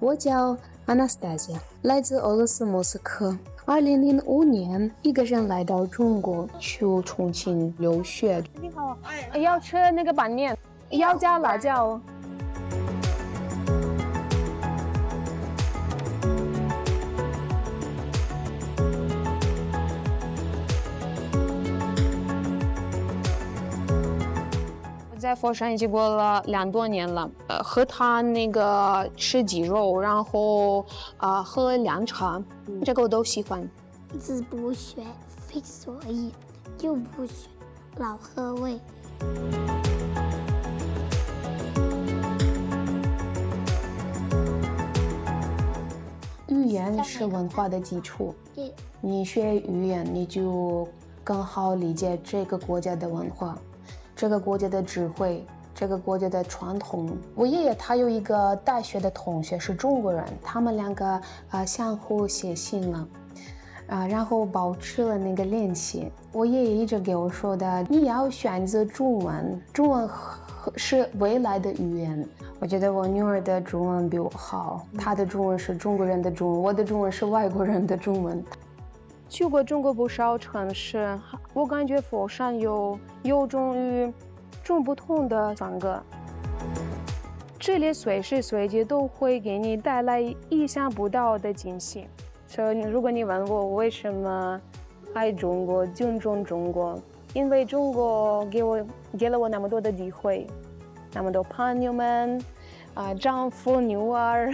我叫 Anastasia， 来自俄罗斯莫斯科。2005年，一个人来到中国，去重庆留学。你好，要吃那个板面，要加辣椒。在佛山已经过了2多年了，和他那个吃鸡肉，然后喝凉茶，这个我都喜欢。字不学，非所以；又不学，老何谓。语言是文化的基础，你学语言，你就更好理解这个国家的文化。这个国家的智慧，这个国家的传统。我爷爷他有一个大学的同学是中国人，他们两个相互写信了，然后保持了那个联系。我爷爷一直给我说的，你要选择中文，中文是未来的语言。我觉得我女儿的中文比我好，她的中文是中国人的中文，我的中文是外国人的中文。去过中国不少城市，我感觉佛山有种与众不同的风格，这里随时随地都会给你带来意想不到的惊喜。所以如果你问我为什么爱中国、尊重中国，因为中国给了我那么多的机会，那么多朋友们，丈夫、女儿。